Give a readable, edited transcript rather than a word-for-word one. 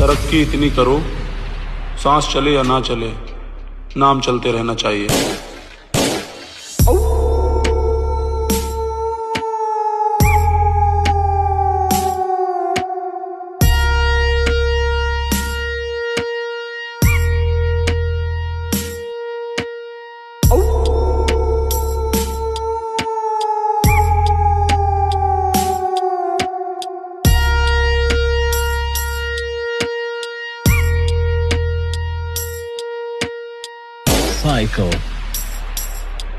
तरक्की इतनी करो, सांस चले या ना चले, नाम चलते रहना चाहिए। Psycho.